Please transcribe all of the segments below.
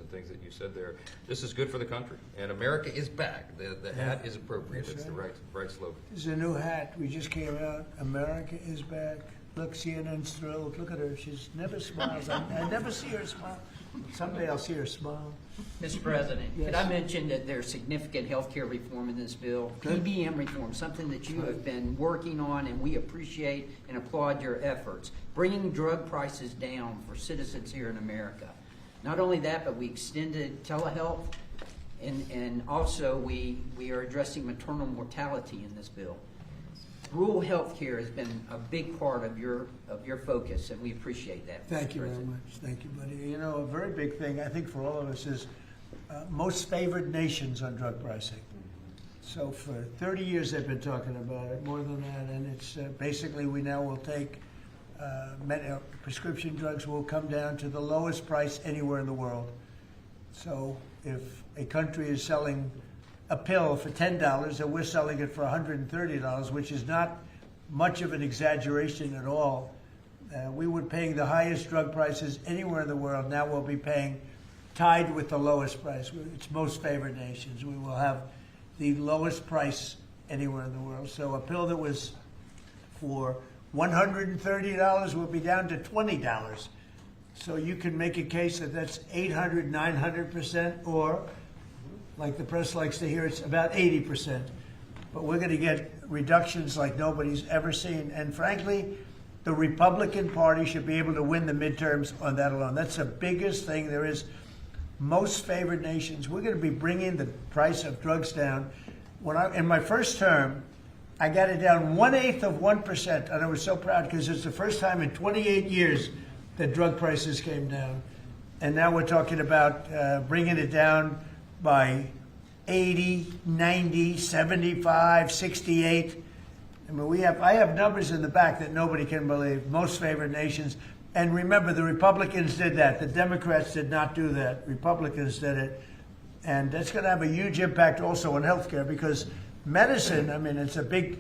and things that you said there. This is good for the country, and America is back. The hat is appropriate. It's the right slogan. There's a new hat. We just came out. America is back. Look, CNN's thrilled. Look at her. She's never smiles. I never see her smile. Someday I'll see her smile. Mr. President, Yes. could I mention that there's significant health care reform in this bill? Good. PBM reform, something that you have been working on, and we appreciate and applaud your efforts. Bringing drug prices down for citizens here in America. Not only that, but we extended telehealth, and also we are addressing maternal mortality in this bill. Rural health care has been a big part of your focus, and we appreciate that. Thank Mr. you very President. much. Thank you, buddy. You know, a very big thing, I think, for all of us is most favored nations on drug pricing. So for 30 years they've been talking about it, more than that, and it's basically we now will take prescription drugs will come down to the lowest price anywhere in the world. So if a country is selling a pill for $10 and we're selling it for $130, which is not much of an exaggeration at all. We were paying the highest drug prices anywhere in the world. Now we'll be paying tied with the lowest price. It's most favored nations. We will have the lowest price anywhere in the world. So a pill that was for $130 will be down to $20. So you can make a case that that's 800, 900%, or like the press likes to hear, it's about 80%. But we're going to get reductions like nobody's ever seen. And frankly, the Republican Party should be able to win the midterms on that alone. That's the biggest thing there is. Most favored nations, we're going to be bringing the price of drugs down. In my first term, I got it down 1/8 of 1%. And I was so proud because it's the first time in 28 years that drug prices came down. And now we're talking about bringing it down by 80, 90, 75, 68. I mean, I have numbers in the back that nobody can believe. Most favored nations. And remember, the Republicans did that. The Democrats did not do that. Republicans did it. And that's going to have a huge impact also on healthcare because medicine, I mean, it's a big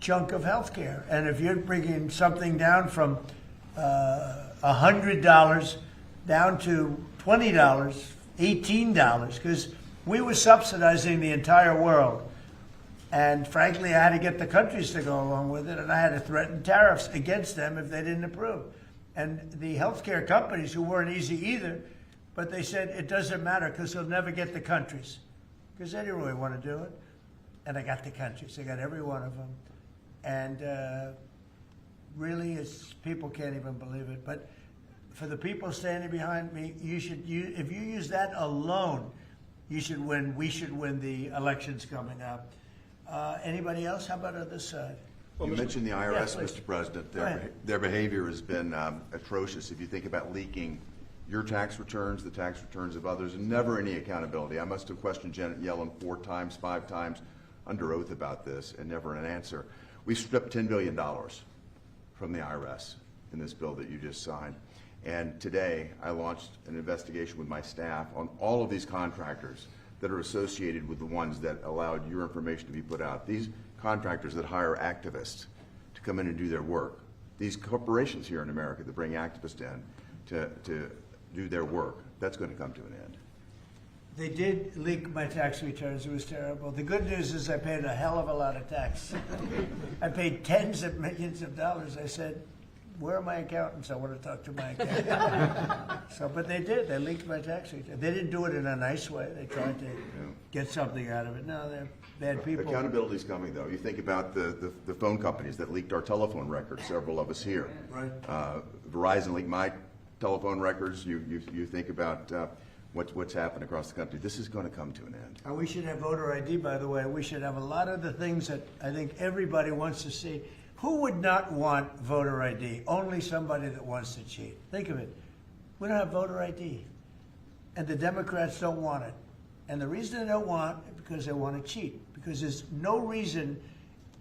chunk of healthcare. And if you're bringing something down from $100 down to $20, $18, because we were subsidizing the entire world. And frankly, I had to get the countries to go along with it, and I had to threaten tariffs against them if they didn't approve. And the healthcare companies, who weren't easy either, but they said it doesn't matter because they'll never get the countries, because they didn't really want to do it. And I got the countries. I got every one of them. And really, people can't even believe it. But for the people standing behind me, if you use that alone, you should win. We should win the elections coming up. Anybody else? How about on this side? You mentioned the IRS, Yeah, Mr. President. Go ahead. Their behavior has been atrocious. If you think about leaking your tax returns, the tax returns of others, and never any accountability. I must have questioned Janet Yellen 4 times, 5 times under oath about this, and never an answer. We stripped $10 billion from the IRS in this bill that you just signed. And today, I launched an investigation with my staff on all of these contractors that are associated with the ones that allowed your information to be put out. These contractors that hire activists to come in and do their work. These corporations here in America that bring activists in to do their work. That's going to come to an end. They did leak my tax returns. It was terrible. The good news is I paid a hell of a lot of tax. I paid tens of millions of dollars. I said, where are my accountants? I want to talk to my accountant. But they did. They leaked my tax return. They didn't do it in a nice way. They tried to get something out of it. No, they're bad people. Accountability's coming, though. You think about the phone companies that leaked our telephone records, several of us here. Right. Verizon leaked my telephone records. You think about what's happened across the country. This is going to come to an end. And we should have voter ID, by the way. We should have a lot of the things that I think everybody wants to see. Who would not want voter ID? Only somebody that wants to cheat. Think of it. We don't have voter ID. And the Democrats don't want it. And the reason they don't want it is because they want to cheat. Because there's no reason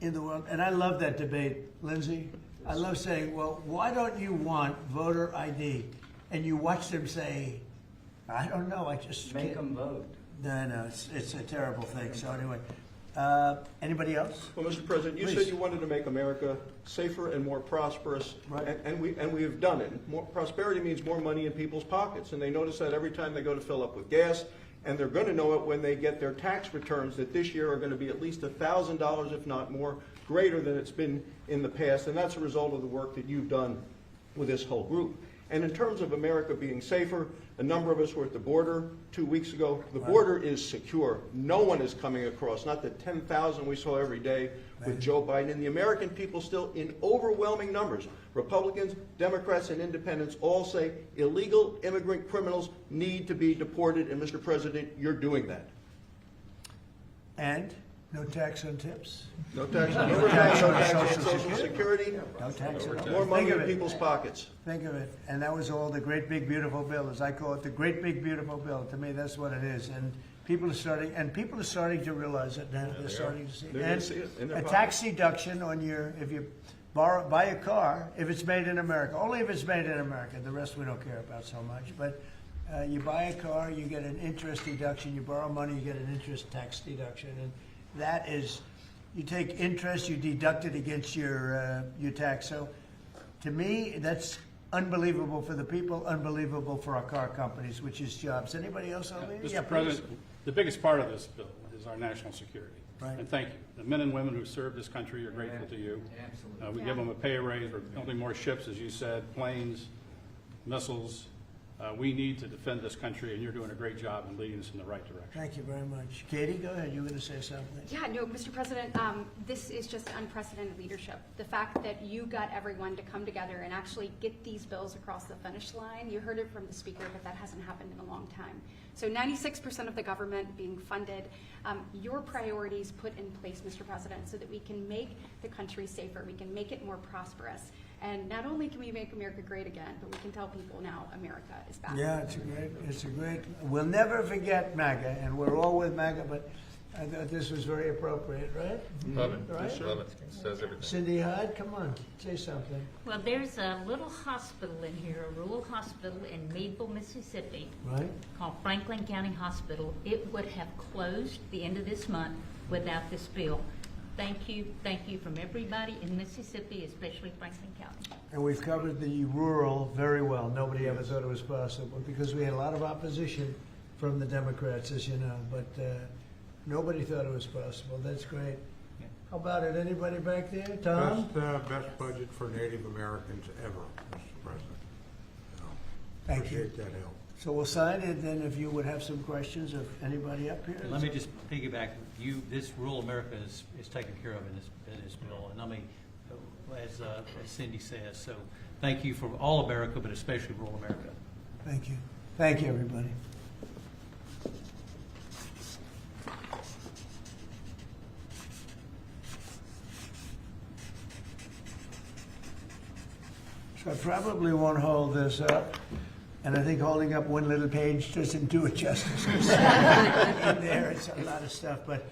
in the world, and I love that debate, Lindsay. I love saying, well, why don't you want voter ID? And you watch them say, I don't know, I just Make can't. them vote. No, it's a terrible thing. So anyway, Anybody else? Well, Mr. President, you Please. said you wanted to make America safer and more prosperous, Right. and we have done it. More prosperity means more money in people's pockets, and they notice that every time they go to fill up with gas, and they're going to know it when they get their tax returns that this year are going to be at least $1,000, if not more, greater than it's been in the past, and that's a result of the work that you've done with this whole group. And in terms of America being safer, a number of us were at the border 2 weeks ago. The border is secure. No one is coming across, not the 10,000 we saw every day with Joe Biden. And the American people still, in overwhelming numbers, Republicans, Democrats, and independents all say illegal immigrant criminals need to be deported. And Mr. President, you're doing that. And no tax on tips? No tax on No tax on Social Security, No tax at all. more money Think of in it. people's pockets. Think of it. And that was all the great big beautiful bill, as I call it, the great big beautiful bill. To me, that's what it is. And people are starting to realize it now. They're starting to see it. They're gonna And see it in their a pockets. tax deduction on your, if you buy a car, if it's made in America, only if it's made in America. The rest we don't care about so much. But you buy a car, you get an interest deduction. You borrow money, you get an interest tax deduction. And that is, you take interest, you deduct it against your tax. So to me, that's unbelievable for the people, unbelievable for our car companies, which is jobs. Anybody else on there? Mr. President, the biggest part of this bill is our national security. Right. And thank you. The men and women who serve this country are grateful to you. Absolutely. We give them a pay raise. We're building more ships, as you said, planes, missiles. We need to defend this country, and you're doing a great job in leading us in the right direction. Thank you very much. Katie, go ahead. You were going to say something. Yeah, no, Mr. President, this is just unprecedented leadership. The fact that you got everyone to come together and actually get these bills across the finish line, you heard it from the speaker, but that hasn't happened in a long time. So 96% of the government being funded, your priorities put in place, Mr. President, so that we can make the country safer, we can make it more prosperous. And not only can we make America great again, but we can tell people now America is back. Yeah, it's a great, we'll never forget MAGA, and we're all with MAGA, but I thought this was very appropriate, right? Love it. Right? Love it. Says everything. Cindy Hyde, come on, say something. Well, there's a little hospital in here, a rural hospital in Meadville, Mississippi, Right? called Franklin County Hospital. It would have closed the end of this month without this bill. Thank you from everybody in Mississippi, especially Franklin County. And we've covered the rural very well. Nobody ever thought it was possible because we had a lot of opposition from the Democrats, as you know, but nobody thought it was possible. That's great. How about it? Anybody back there? Tom? Best budget for Native Americans ever, Mr. President. Thank you. Appreciate that help. So we'll sign it, then if you would have some questions of anybody up here. Let me just piggyback. This rural America is taken care of in this bill, and I mean, as Cindy says. So, thank you for all America, but especially rural America. Thank you. Thank you, everybody. So I probably won't hold this up. And I think holding up one little page doesn't do it justice. In there, it's a lot of stuff, but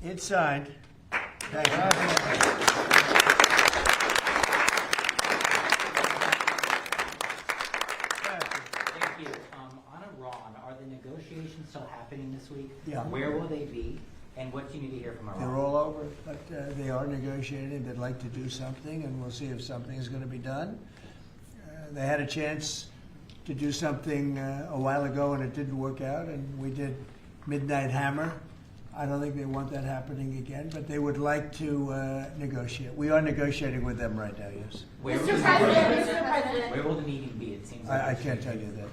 it's signed. Thank you. Thank you. On Iran, are the negotiations still happening this week? Yeah. Where will they be? And what do you need to hear from Iran? They're all over, but they are negotiating. They'd like to do something, and we'll see if something is going to be done. They had a chance to do something a while ago, and it didn't work out, and we did Midnight Hammer. I don't think they want that happening again, but they would like to negotiate. We are negotiating with them right now, yes. Mr. President, where will the meeting be? It seems like I can't tell you that.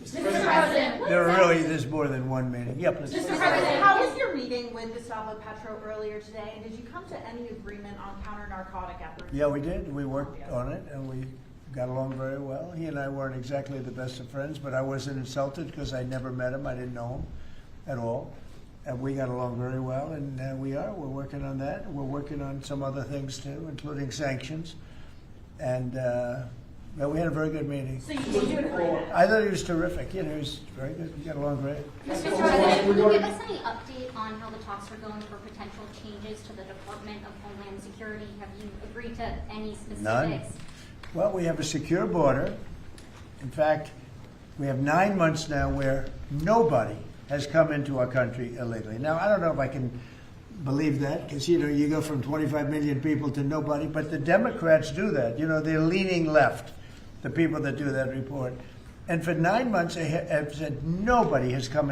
Mr. President, There's more than one meeting. Yeah, please. Mr. President, how was your meeting with Gustavo Petro earlier today, and did you come to any agreement on counter-narcotic efforts? Yeah, we did. We worked on it, and we got along very well. He and I weren't exactly the best of friends, but I wasn't insulted because I never met him. I didn't know him at all. And we got along very well, and we're working on that. We're working on some other things too, including sanctions. And we had a very good meeting. So you did do an agreement? I thought he was terrific. He was very good. We got along great. Mr. President, will you give us any update on how the talks are going for potential changes to the Department of Homeland Security? Have you agreed to any specifics? None. Well, we have a secure border. In fact, we have 9 months now where nobody has come into our country illegally. Now, I don't know if I can believe that because, you go from 25 million people to nobody. But the Democrats do that. They're leaning left, the people that do that report. And for 9 months, they have said nobody has come